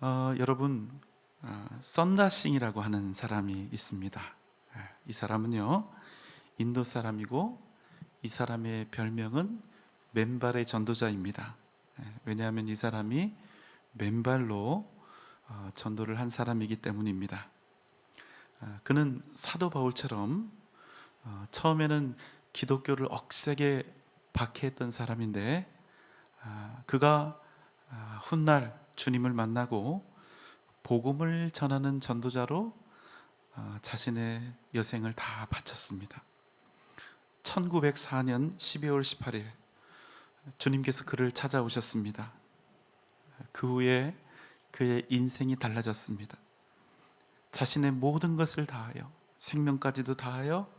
여러분, 썬다싱이라고 하는 사람이 있습니다. 이 사람은요, 인도 사람이고 이 사람의 별명은 맨발의 전도자입니다. 왜냐하면 이 사람이 맨발로 전도를 한 사람이기 때문입니다. 그는 사도 바울처럼 처음에는 기독교를 억세게 박해했던 사람인데, 그가 훗날 주님을 만나고 복음을 전하는 전도자로 자신의 여생을 다 바쳤습니다. 1904년 12월 18일 주님께서 그를 찾아오셨습니다. 그 후에 그의 인생이 달라졌습니다. 자신의 모든 것을 다하여, 생명까지도 다하여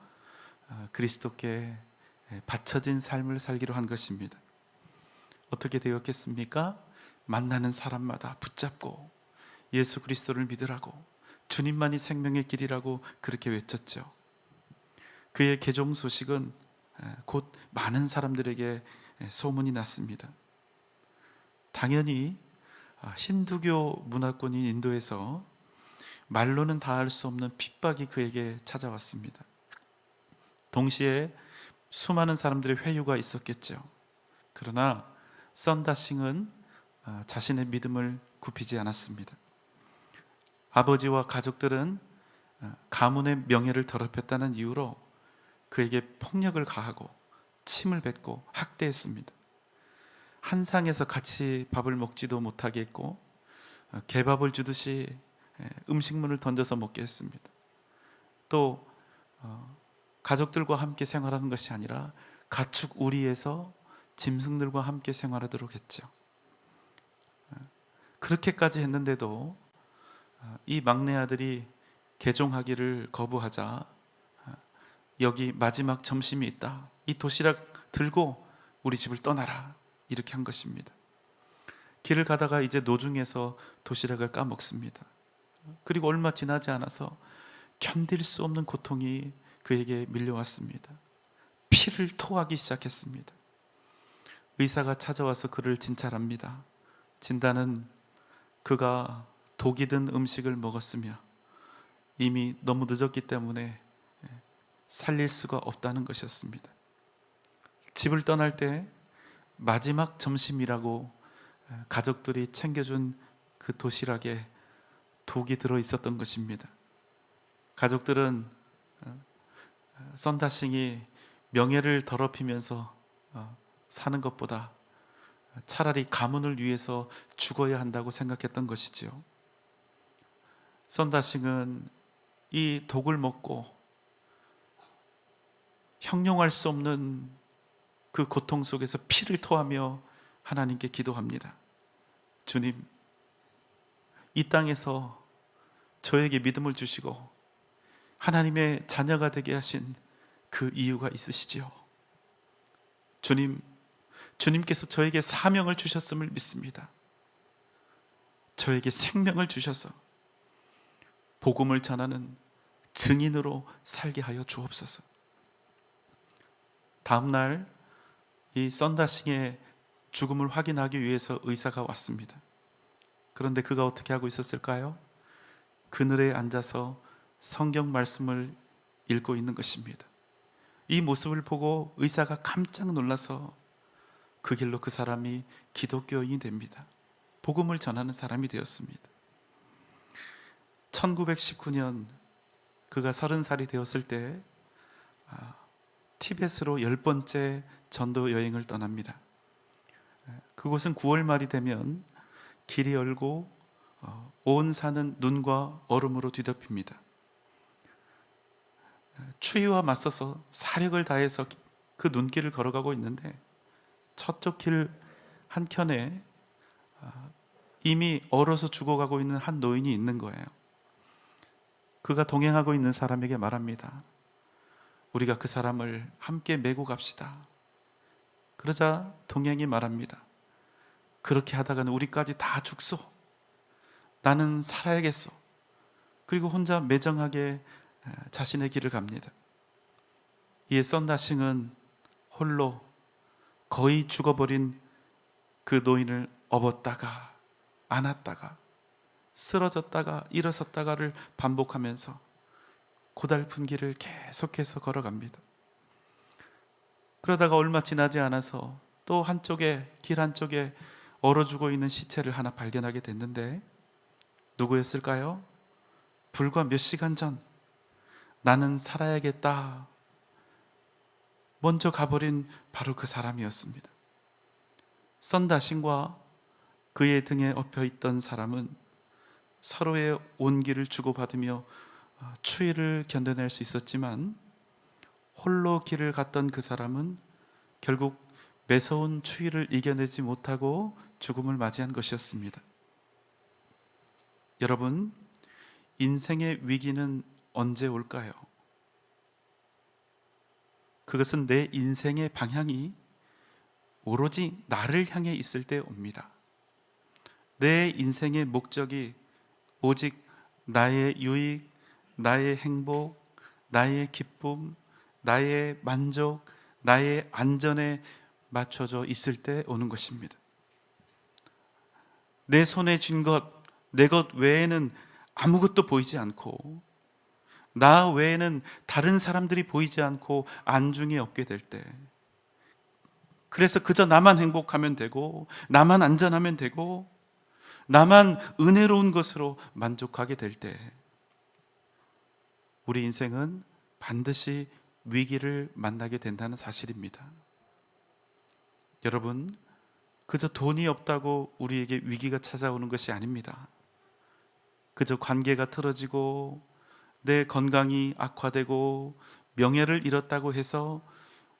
그리스도께 바쳐진 삶을 살기로 한 것입니다. 어떻게 되었겠습니까? 만나는 사람마다 붙잡고 예수 그리스도를 믿으라고, 주님만이 생명의 길이라고 그렇게 외쳤죠. 그의 개종 소식은 곧 많은 사람들에게 소문이 났습니다. 당연히 힌두교 문화권인 인도에서 말로는 다할 수 없는 핍박이 그에게 찾아왔습니다. 동시에 수많은 사람들의 회유가 있었겠죠. 그러나 썬다싱은 자신의 믿음을 굽히지 않았습니다. 아버지와 가족들은 가문의 명예를 더럽혔다는 이유로 그에게 폭력을 가하고 침을 뱉고 학대했습니다. 한 상에서 같이 밥을 먹지도 못하게 했고, 개밥을 주듯이 음식물을 던져서 먹게 했습니다. 또 가족들과 함께 생활하는 것이 아니라 가축 우리에서 짐승들과 함께 생활하도록 했죠. 그렇게까지 했는데도 이 막내 아들이 개종하기를 거부하자, 여기 마지막 점심이 있다, 이 도시락 들고 우리 집을 떠나라, 이렇게 한 것입니다. 길을 가다가 이제 노중에서 도시락을 까먹습니다. 그리고 얼마 지나지 않아서 견딜 수 없는 고통이 그에게 밀려왔습니다. 피를 토하기 시작했습니다. 의사가 찾아와서 그를 진찰합니다. 진단은 그가 독이 든 음식을 먹었으며 이미 너무 늦었기 때문에 살릴 수가 없다는 것이었습니다. 집을 떠날 때 마지막 점심이라고 가족들이 챙겨준 그 도시락에 독이 들어 있었던 것입니다. 가족들은 썬다싱이 명예를 더럽히면서 사는 것보다 차라리 가문을 위해서 죽어야 한다고 생각했던 것이지요. 썬다싱은 이 독을 먹고 형용할 수 없는 그 고통 속에서 피를 토하며 하나님께 기도합니다. 주님, 이 땅에서 저에게 믿음을 주시고 하나님의 자녀가 되게 하신 그 이유가 있으시지요. 주님께서 저에게 사명을 주셨음을 믿습니다. 저에게 생명을 주셔서 복음을 전하는 증인으로 살게 하여 주옵소서. 다음 날 이 썬다싱의 죽음을 확인하기 위해서 의사가 왔습니다. 그런데 그가 어떻게 하고 있었을까요? 그늘에 앉아서 성경 말씀을 읽고 있는 것입니다. 이 모습을 보고 의사가 깜짝 놀라서 그 길로 그 사람이 기독교인이 됩니다. 복음을 전하는 사람이 되었습니다. 1919년 그가 30살이 되었을 때 티벳으로 10번째 전도 여행을 떠납니다. 그곳은 9월 말이 되면 길이 열고 온 산은 눈과 얼음으로 뒤덮입니다. 추위와 맞서서 사력을 다해서 그 눈길을 걸어가고 있는데 저쪽 길 한켠에 이미 얼어서 죽어가고 있는 한 노인이 있는 거예요. 그가 동행하고 있는 사람에게 말합니다. 우리가 그 사람을 함께 메고 갑시다. 그러자 동행이 말합니다. 그렇게 하다가는 우리까지 다 죽소. 나는 살아야겠소. 그리고 혼자 매정하게 자신의 길을 갑니다. 이에 썬다싱은 홀로 거의 죽어버린 그 노인을 업었다가 안았다가 쓰러졌다가 일어섰다가를 반복하면서 고달픈 길을 계속해서 걸어갑니다. 그러다가 얼마 지나지 않아서 또 길 한쪽에 얼어 죽어 있는 시체를 하나 발견하게 됐는데 누구였을까요? 불과 몇 시간 전 나는 살아야겠다 먼저 가버린 바로 그 사람이었습니다. 썬다신과 그의 등에 엎여 있던 사람은 서로의 온기를 주고받으며 추위를 견뎌낼 수 있었지만 홀로 길을 갔던 그 사람은 결국 매서운 추위를 이겨내지 못하고 죽음을 맞이한 것이었습니다. 여러분, 인생의 위기는 언제 올까요? 그것은 내 인생의 방향이 오로지 나를 향해 있을 때 옵니다. 내 인생의 목적이 오직 나의 유익, 나의 행복, 나의 기쁨, 나의 만족, 나의 안전에 맞춰져 있을 때 오는 것입니다. 내 손에 쥔 것, 내 것 외에는 아무것도 보이지 않고 나 외에는 다른 사람들이 보이지 않고 안중에 없게 될 때, 그래서 그저 나만 행복하면 되고 나만 안전하면 되고 나만 은혜로운 것으로 만족하게 될 때 우리 인생은 반드시 위기를 만나게 된다는 사실입니다. 여러분, 그저 돈이 없다고 우리에게 위기가 찾아오는 것이 아닙니다. 그저 관계가 틀어지고 내 건강이 악화되고 명예를 잃었다고 해서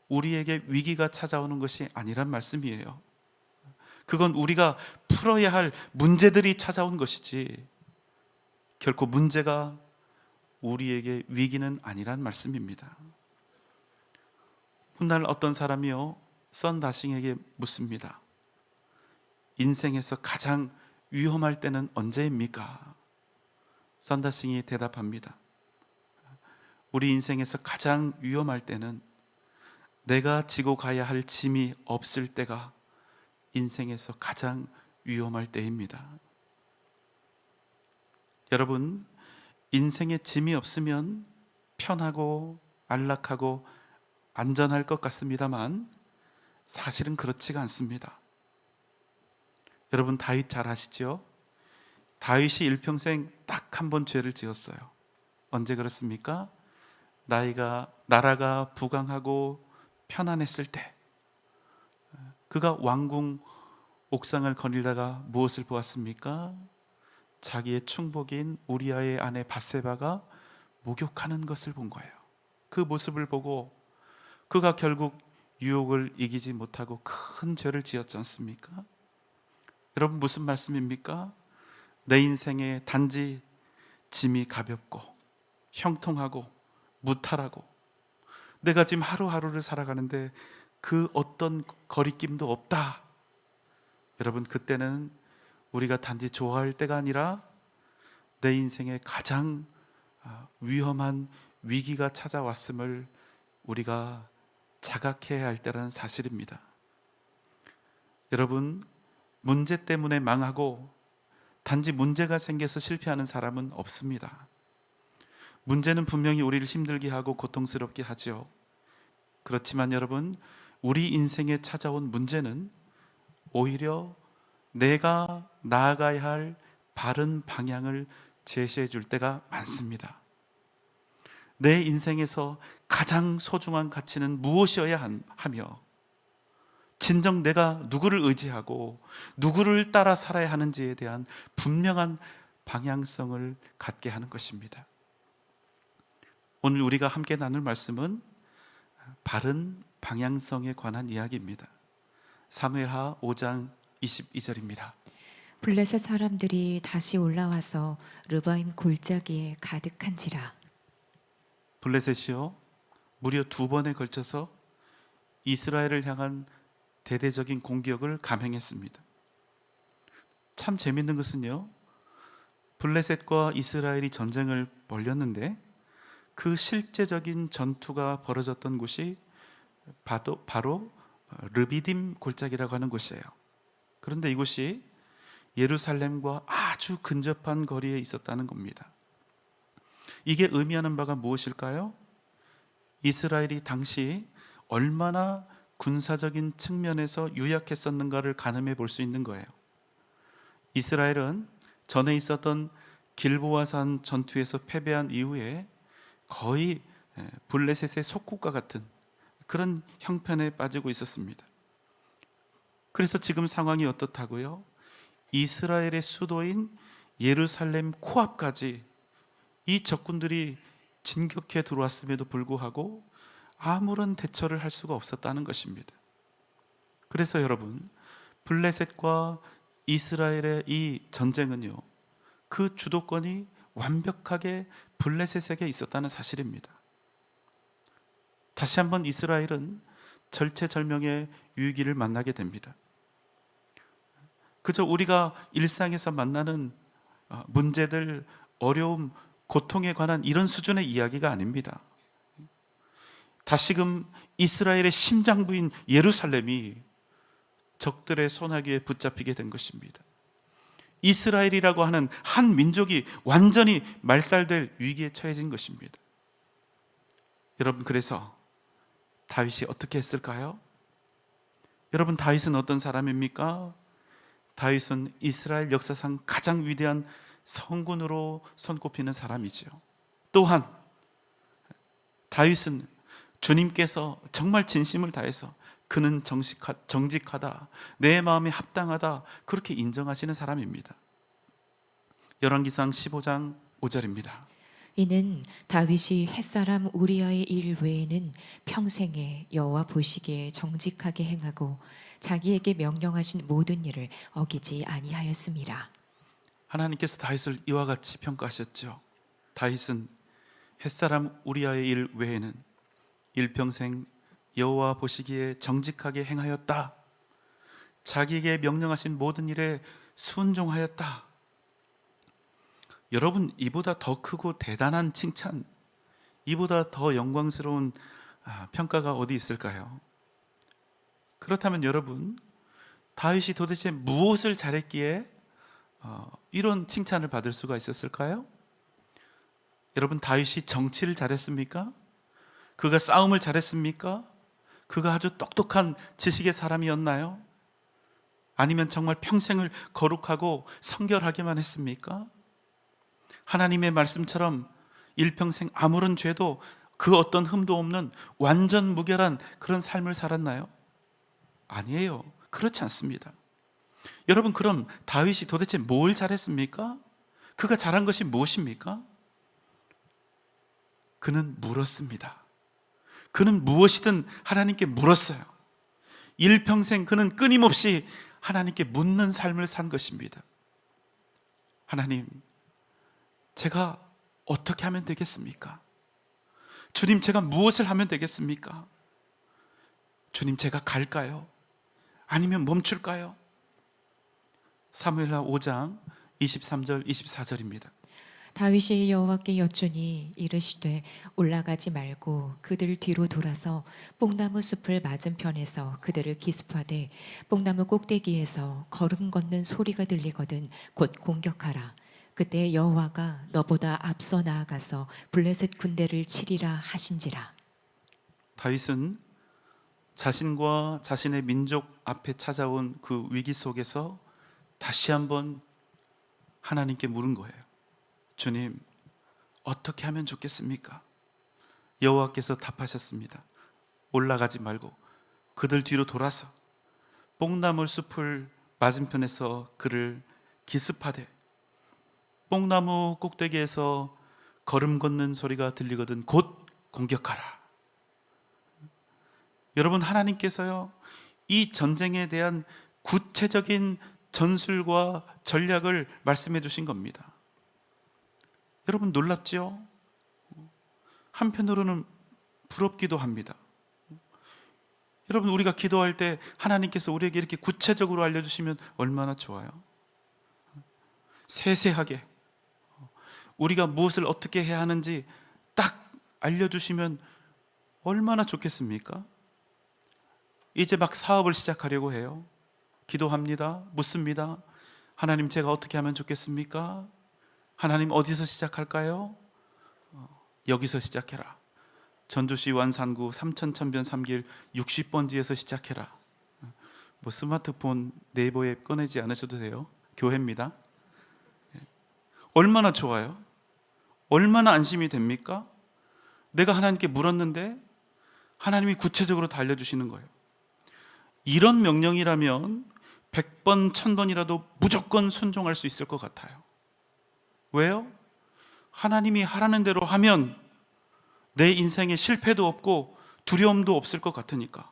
우리에게 위기가 찾아오는 것이 아니란 말씀이에요. 그건 우리가 풀어야 할 문제들이 찾아온 것이지 결코 문제가 우리에게 위기는 아니란 말씀입니다. 훗날 어떤 사람이요 썬다싱에게 묻습니다. 인생에서 가장 위험할 때는 언제입니까? 썬다싱이 대답합니다. 우리 인생에서 가장 위험할 때는 내가 지고 가야 할 짐이 없을 때가 인생에서 가장 위험할 때입니다. 여러분, 인생에 짐이 없으면 편하고 안락하고 안전할 것 같습니다만 사실은 그렇지가 않습니다. 여러분, 다윗 잘 아시죠? 다윗이 일평생 딱 한 번 죄를 지었어요. 언제 그렇습니까? 나라가 부강하고 편안했을 때 그가 왕궁 옥상을 거닐다가 무엇을 보았습니까? 자기의 충복인 우리아의 아내 밧세바가 목욕하는 것을 본 거예요. 그 모습을 보고 그가 결국 유혹을 이기지 못하고 큰 죄를 지었지 않습니까? 여러분, 무슨 말씀입니까? 내 인생에 단지 짐이 가볍고 형통하고 무탈하고 내가 지금 하루하루를 살아가는데 그 어떤 거리낌도 없다. 여러분, 그때는 우리가 단지 좋아할 때가 아니라 내 인생에 가장 위험한 위기가 찾아왔음을 우리가 자각해야 할 때라는 사실입니다. 여러분, 문제 때문에 망하고 단지 문제가 생겨서 실패하는 사람은 없습니다. 문제는 분명히 우리를 힘들게 하고 고통스럽게 하죠. 그렇지만 여러분, 우리 인생에 찾아온 문제는 오히려 내가 나아가야 할 바른 방향을 제시해 줄 때가 많습니다. 내 인생에서 가장 소중한 가치는 무엇이어야 하며 진정 내가 누구를 의지하고 누구를 따라 살아야 하는지에 대한 분명한 방향성을 갖게 하는 것입니다. 오늘 우리가 함께 나눌 말씀은 바른 방향성에 관한 이야기입니다. 사무엘하 5장 22절입니다. 블레셋 사람들이 다시 올라와서 르바임 골짜기에 가득한지라. 블레셋이요 무려 2번에 걸쳐서 이스라엘을 향한 대대적인 공격을 감행했습니다. 참 재밌는 것은요, 블레셋과 이스라엘이 전쟁을 벌였는데 그 실제적인 전투가 벌어졌던 곳이 바로 르비딤 골짜기라고 하는 곳이에요. 그런데 이곳이 예루살렘과 아주 아주 근접한 거리에 있었다는 겁니다. 이게 의미하는 바가 무엇일까요? 이스라엘이 당시 얼마나 군사적인 측면에서 유약했었는가를 가늠해 볼 수 있는 거예요. 이스라엘은 전에 있었던 길보아산 전투에서 패배한 이후에 거의 블레셋의 속국과 같은 그런 형편에 빠지고 있었습니다. 그래서 지금 상황이 어떻다고요? 이스라엘의 수도인 예루살렘 코앞까지 이 적군들이 진격해 들어왔음에도 불구하고 아무런 대처를 할 수가 없었다는 것입니다. 그래서 여러분, 블레셋과 이스라엘의 이 전쟁은요, 그 주도권이 완벽하게 블레셋에게 있었다는 사실입니다. 다시 한번 이스라엘은 절체절명의 위기를 만나게 됩니다. 그저 우리가 일상에서 만나는 문제들, 어려움, 고통에 관한 이런 수준의 이야기가 아닙니다. 다시금 이스라엘의 심장부인 예루살렘이 적들의 소나기에 붙잡히게 된 것입니다. 이스라엘이라고 하는 한 민족이 완전히 말살될 위기에 처해진 것입니다. 여러분, 그래서 다윗이 어떻게 했을까요? 여러분, 다윗은 어떤 사람입니까? 다윗은 이스라엘 역사상 가장 위대한 성군으로 손꼽히는 사람이죠. 또한 다윗은 주님께서 정말 진심을 다해서 그는 정직하다, 내 마음에 합당하다, 그렇게 인정하시는 사람입니다. 열왕기상 15장 5절입니다. 이는 다윗이 햇사람 우리아의 일 외에는 평생에 여호와 보시기에 정직하게 행하고 자기에게 명령하신 모든 일을 어기지 아니하였음이라. 하나님께서 다윗을 이와 같이 평가하셨죠. 다윗은 햇사람 우리아의 일 외에는 일평생 여호와 보시기에 정직하게 행하였다. 자기에게 명령하신 모든 일에 순종하였다. 여러분, 이보다 더 크고 대단한 칭찬, 이보다 더 영광스러운 평가가 어디 있을까요? 그렇다면 여러분, 다윗이 도대체 무엇을 잘했기에 이런 칭찬을 받을 수가 있었을까요? 여러분, 다윗이 정치를 잘했습니까? 그가 싸움을 잘했습니까? 그가 아주 똑똑한 지식의 사람이었나요? 아니면 정말 평생을 거룩하고 성결하게만 했습니까? 하나님의 말씀처럼 일평생 아무런 죄도 그 어떤 흠도 없는 완전 무결한 그런 삶을 살았나요? 아니에요. 그렇지 않습니다. 여러분, 그럼 다윗이 도대체 뭘 잘했습니까? 그가 잘한 것이 무엇입니까? 그는 물었습니다. 그는 무엇이든 하나님께 물었어요. 일평생 그는 끊임없이 하나님께 묻는 삶을 산 것입니다. 하나님, 제가 어떻게 하면 되겠습니까? 주님, 제가 무엇을 하면 되겠습니까? 주님, 제가 갈까요? 아니면 멈출까요? 사무엘하 5장 23절 24절입니다. 다윗이 여호와께 여쭈니 이르시되 올라가지 말고 그들 뒤로 돌아서 뽕나무 숲을 맞은편에서 그들을 기습하되 뽕나무 꼭대기에서 걸음 걷는 소리가 들리거든 곧 공격하라. 그때 여호와가 너보다 앞서 나아가서 블레셋 군대를 치리라 하신지라. 다윗은 자신과 자신의 민족 앞에 찾아온 그 위기 속에서 다시 한번 하나님께 물은 거예요. 주님, 어떻게 하면 좋겠습니까? 여호와께서 답하셨습니다. 올라가지 말고 그들 뒤로 돌아서 뽕나무 숲을 맞은편에서 그를 기습하되 뽕나무 꼭대기에서 걸음 걷는 소리가 들리거든 곧 공격하라. 여러분, 하나님께서요, 이 전쟁에 대한 구체적인 전술과 전략을 말씀해 주신 겁니다. 여러분, 놀랍지요? 한편으로는 부럽기도 합니다. 여러분, 우리가 기도할 때 하나님께서 우리에게 이렇게 구체적으로 알려주시면 얼마나 좋아요. 세세하게 우리가 무엇을 어떻게 해야 하는지 딱 알려주시면 얼마나 좋겠습니까? 이제 막 사업을 시작하려고 해요. 기도합니다. 묻습니다. 하나님, 제가 어떻게 하면 좋겠습니까? 하나님, 어디서 시작할까요? 여기서 시작해라. 전주시 완산구 삼천천변 3길 60번지에서 시작해라. 뭐 스마트폰 네이버 앱 꺼내지 않으셔도 돼요. 교회입니다. 얼마나 좋아요? 얼마나 안심이 됩니까? 내가 하나님께 물었는데 하나님이 구체적으로 다 알려주시는 거예요. 이런 명령이라면 100번, 1000번이라도 무조건 순종할 수 있을 것 같아요. 왜요? 하나님이 하라는 대로 하면 내 인생에 실패도 없고 두려움도 없을 것 같으니까.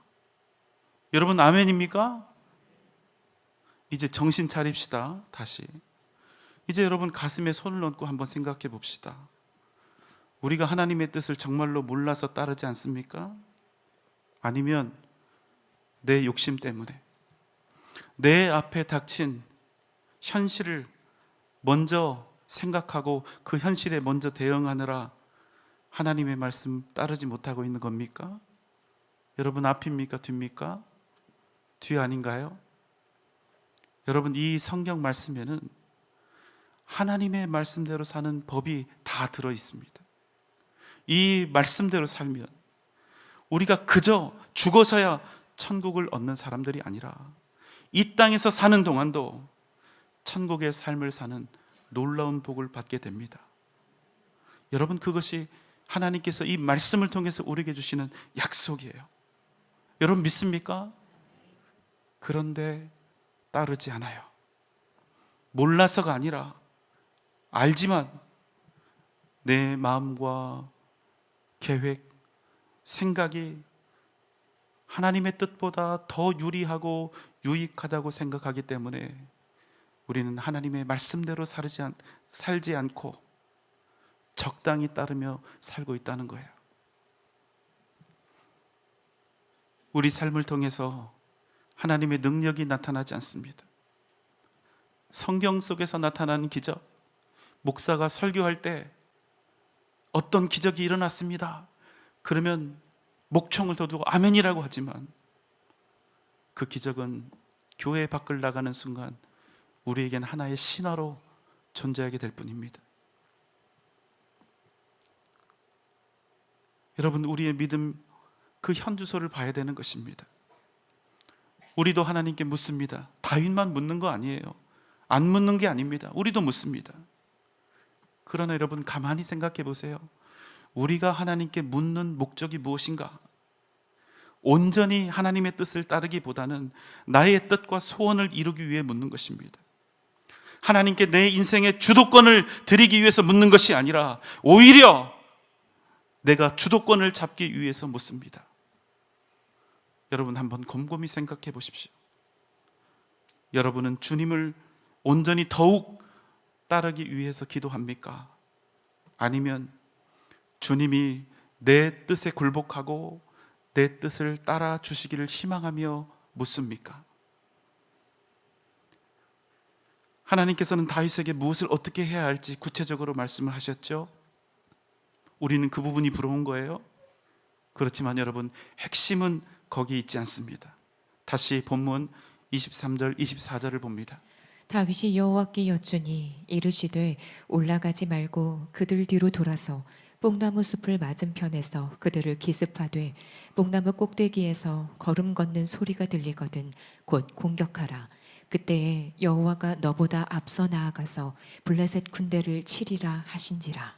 여러분, 아멘입니까? 이제 정신 차립시다. 다시 이제 여러분 가슴에 손을 얹고 한번 생각해 봅시다. 우리가 하나님의 뜻을 정말로 몰라서 따르지 않습니까? 아니면 내 욕심 때문에 내 앞에 닥친 현실을 먼저 생각하고 그 현실에 먼저 대응하느라 하나님의 말씀 따르지 못하고 있는 겁니까? 여러분, 앞입니까? 뒤입니까? 뒤 아닌가요? 여러분, 이 성경 말씀에는 하나님의 말씀대로 사는 법이 다 들어 있습니다. 이 말씀대로 살면 우리가 그저 죽어서야 천국을 얻는 사람들이 아니라 이 땅에서 사는 동안도 천국의 삶을 사는 놀라운 복을 받게 됩니다. 여러분, 그것이 하나님께서 이 말씀을 통해서 우리에게 주시는 약속이에요. 여러분, 믿습니까? 그런데 따르지 않아요. 몰라서가 아니라 알지만 내 마음과 계획, 생각이 하나님의 뜻보다 더 유리하고 유익하다고 생각하기 때문에 우리는 하나님의 말씀대로 살지 않고 적당히 따르며 살고 있다는 거예요. 우리 삶을 통해서 하나님의 능력이 나타나지 않습니다. 성경 속에서 나타나는 기적, 목사가 설교할 때 어떤 기적이 일어났습니다. 그러면 목청을 더 두고 아멘이라고 하지만 그 기적은 교회 밖을 나가는 순간 우리에겐 하나의 신화로 존재하게 될 뿐입니다. 여러분, 우리의 믿음, 그 현주소를 봐야 되는 것입니다. 우리도 하나님께 묻습니다. 다윗만 묻는 거 아니에요. 안 묻는 게 아닙니다. 우리도 묻습니다. 그러나 여러분, 가만히 생각해 보세요. 우리가 하나님께 묻는 목적이 무엇인가? 온전히 하나님의 뜻을 따르기보다는 나의 뜻과 소원을 이루기 위해 묻는 것입니다. 하나님께 내 인생의 주도권을 드리기 위해서 묻는 것이 아니라 오히려 내가 주도권을 잡기 위해서 묻습니다. 여러분, 한번 곰곰이 생각해 보십시오. 여러분은 주님을 온전히 더욱 따르기 위해서 기도합니까? 아니면 주님이 내 뜻에 굴복하고 내 뜻을 따라 주시기를 희망하며 묻습니까? 하나님께서는 다윗에게 무엇을 어떻게 해야 할지 구체적으로 말씀을 하셨죠. 우리는 그 부분이 부러운 거예요. 그렇지만 여러분, 핵심은 거기 있지 않습니다. 다시 본문 23절, 24절을 봅니다. 다윗이 여호와께 여쭈니 이르시되 올라가지 말고 그들 뒤로 돌아서 뽕나무 숲을 맞은편에서 그들을 기습하되 뽕나무 꼭대기에서 걸음 걷는 소리가 들리거든 곧 공격하라. 그때에 여호와가 너보다 앞서 나아가서 블레셋 군대를 치리라 하신지라.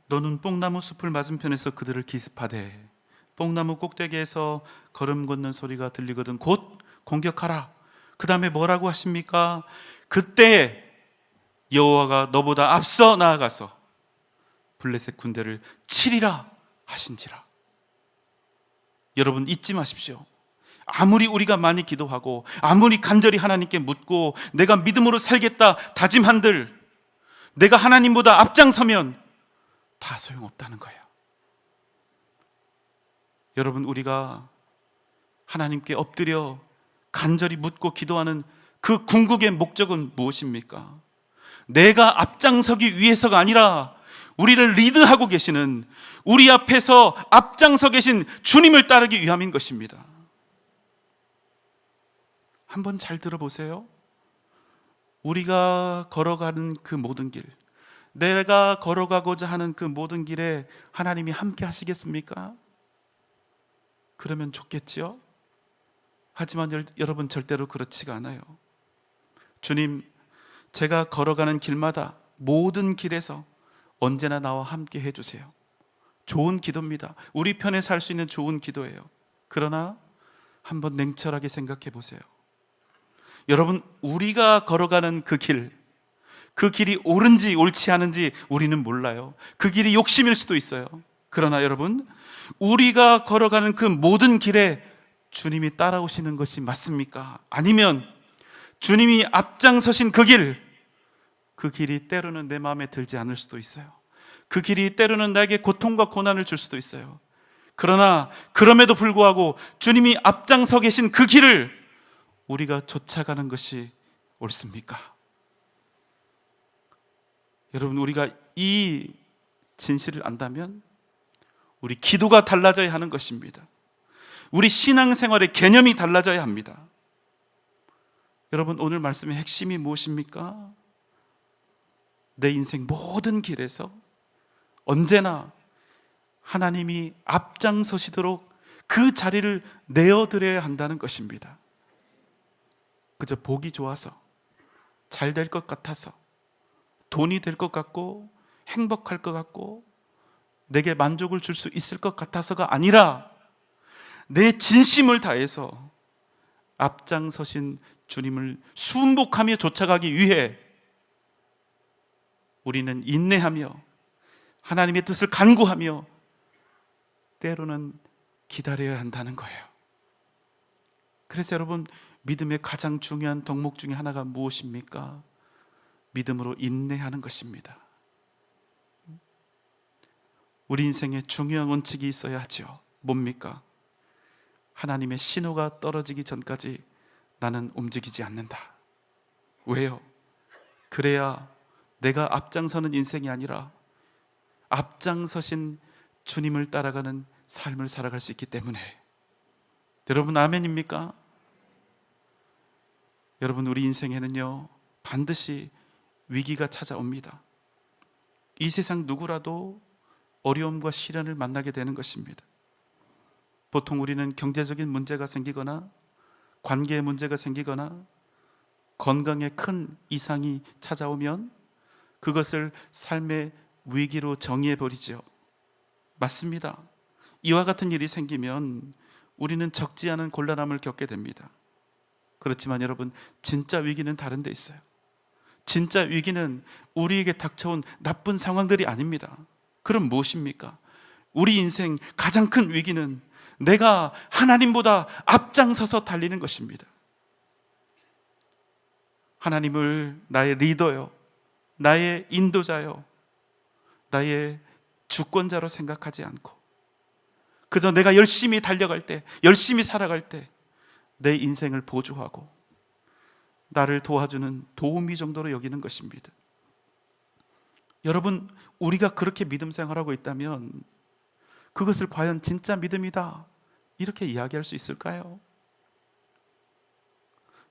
너는 뽕나무 숲을 맞은편에서 그들을 기습하되 뽕나무 꼭대기에서 걸음 걷는 소리가 들리거든 곧 공격하라. 그 다음에 뭐라고 하십니까? 그때 여호와가 너보다 앞서 나아가서 블레셋 군대를 치리라 하신지라. 여러분, 잊지 마십시오. 아무리 우리가 많이 기도하고 아무리 간절히 하나님께 묻고 내가 믿음으로 살겠다 다짐한들 내가 하나님보다 앞장서면 다 소용없다는 거예요. 여러분, 우리가 하나님께 엎드려 간절히 묻고 기도하는 그 궁극의 목적은 무엇입니까? 내가 앞장서기 위해서가 아니라 우리를 리드하고 계시는, 우리 앞에서 앞장서 계신 주님을 따르기 위함인 것입니다. 한번 잘 들어보세요. 우리가 걸어가는 그 모든 길, 내가 걸어가고자 하는 그 모든 길에 하나님이 함께 하시겠습니까? 그러면 좋겠지요? 하지만 여러분, 절대로 그렇지가 않아요. 주님, 제가 걸어가는 길마다 모든 길에서 언제나 나와 함께 해주세요. 좋은 기도입니다. 우리 편에 살 수 있는 좋은 기도예요. 그러나 한번 냉철하게 생각해 보세요. 여러분, 우리가 걸어가는 그 길이 옳은지 옳지 않은지 우리는 몰라요. 그 길이 욕심일 수도 있어요. 그러나 여러분, 우리가 걸어가는 그 모든 길에 주님이 따라오시는 것이 맞습니까? 아니면 주님이 앞장서신 그 길이 때로는 내 마음에 들지 않을 수도 있어요. 그 길이 때로는 나에게 고통과 고난을 줄 수도 있어요. 그러나 그럼에도 불구하고 주님이 앞장서 계신 그 길을 우리가 쫓아가는 것이 옳습니까? 여러분, 우리가 이 진실을 안다면 우리 기도가 달라져야 하는 것입니다. 우리 신앙생활의 개념이 달라져야 합니다. 여러분, 오늘 말씀의 핵심이 무엇입니까? 내 인생 모든 길에서 언제나 하나님이 앞장서시도록 그 자리를 내어드려야 한다는 것입니다. 그저 보기 좋아서, 잘 될 것 같아서, 돈이 될 것 같고 행복할 것 같고 내게 만족을 줄 수 있을 것 같아서가 아니라 내 진심을 다해서 앞장서신 주님을 순복하며 쫓아가기 위해 우리는 인내하며 하나님의 뜻을 간구하며 때로는 기다려야 한다는 거예요. 그래서 여러분, 믿음의 가장 중요한 덕목 중에 하나가 무엇입니까? 믿음으로 인내하는 것입니다. 우리 인생에 중요한 원칙이 있어야 하죠. 뭡니까? 하나님의 신호가 떨어지기 전까지 나는 움직이지 않는다. 왜요? 그래야 내가 앞장서는 인생이 아니라 앞장서신 주님을 따라가는 삶을 살아갈 수 있기 때문에. 여러분, 아멘입니까? 여러분, 우리 인생에는요 반드시 위기가 찾아옵니다. 이 세상 누구라도 어려움과 시련을 만나게 되는 것입니다. 보통 우리는 경제적인 문제가 생기거나 관계의 문제가 생기거나 건강에 큰 이상이 찾아오면 그것을 삶의 위기로 정의해 버리죠. 맞습니다. 이와 같은 일이 생기면 우리는 적지 않은 곤란함을 겪게 됩니다. 그렇지만 여러분, 진짜 위기는 다른 데 있어요. 진짜 위기는 우리에게 닥쳐온 나쁜 상황들이 아닙니다. 그럼 무엇입니까? 우리 인생 가장 큰 위기는 내가 하나님보다 앞장서서 달리는 것입니다. 하나님을 나의 리더요, 나의 인도자요, 나의 주권자로 생각하지 않고 그저 내가 열심히 달려갈 때, 열심히 살아갈 때 내 인생을 보조하고 나를 도와주는 도우미 정도로 여기는 것입니다. 여러분, 우리가 그렇게 믿음 생활하고 있다면 그것을 과연 진짜 믿음이다 이렇게 이야기할 수 있을까요?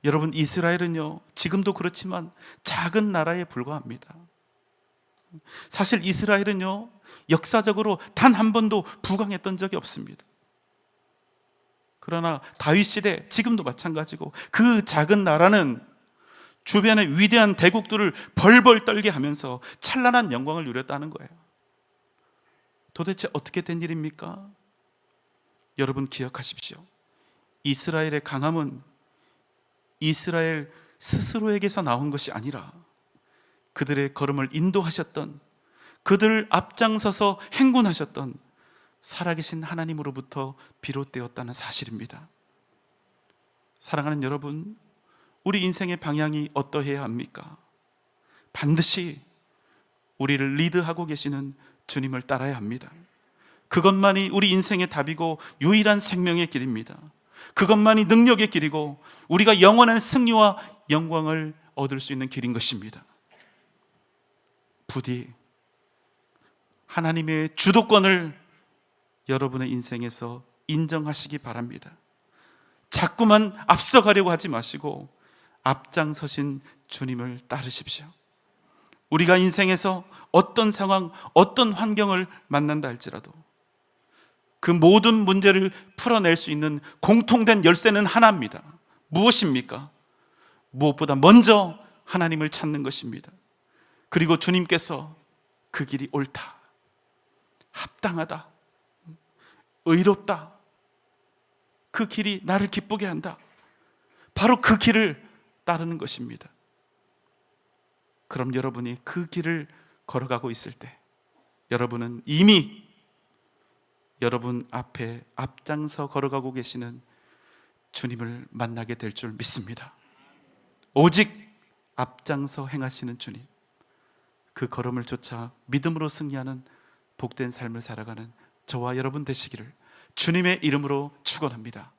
여러분, 이스라엘은요 지금도 그렇지만 작은 나라에 불과합니다. 사실 이스라엘은요 역사적으로 단 한 번도 부강했던 적이 없습니다. 그러나 다윗 시대, 지금도 마찬가지고 그 작은 나라는 주변의 위대한 대국들을 벌벌 떨게 하면서 찬란한 영광을 누렸다는 거예요. 도대체 어떻게 된 일입니까? 여러분, 기억하십시오. 이스라엘의 강함은 이스라엘 스스로에게서 나온 것이 아니라 그들의 걸음을 인도하셨던, 그들을 앞장서서 행군하셨던 살아계신 하나님으로부터 비롯되었다는 사실입니다. 사랑하는 여러분, 우리 인생의 방향이 어떠해야 합니까? 반드시 우리를 리드하고 계시는 주님을 따라야 합니다. 그것만이 우리 인생의 답이고 유일한 생명의 길입니다. 그것만이 능력의 길이고 우리가 영원한 승리와 영광을 얻을 수 있는 길인 것입니다. 부디 하나님의 주도권을 여러분의 인생에서 인정하시기 바랍니다. 자꾸만 앞서가려고 하지 마시고 앞장서신 주님을 따르십시오. 우리가 인생에서 어떤 상황, 어떤 환경을 만난다 할지라도 그 모든 문제를 풀어낼 수 있는 공통된 열쇠는 하나입니다. 무엇입니까? 무엇보다 먼저 하나님을 찾는 것입니다. 그리고 주님께서 그 길이 옳다, 합당하다, 의롭다, 그 길이 나를 기쁘게 한다, 바로 그 길을 따르는 것입니다. 그럼 여러분이 그 길을 걸어가고 있을 때 여러분은 이미 여러분 앞에 앞장서 걸어가고 계시는 주님을 만나게 될 줄 믿습니다. 오직 앞장서 행하시는 주님, 그 걸음을 쫓아 믿음으로 승리하는 복된 삶을 살아가는 저와 여러분 되시기를 주님의 이름으로 축원합니다.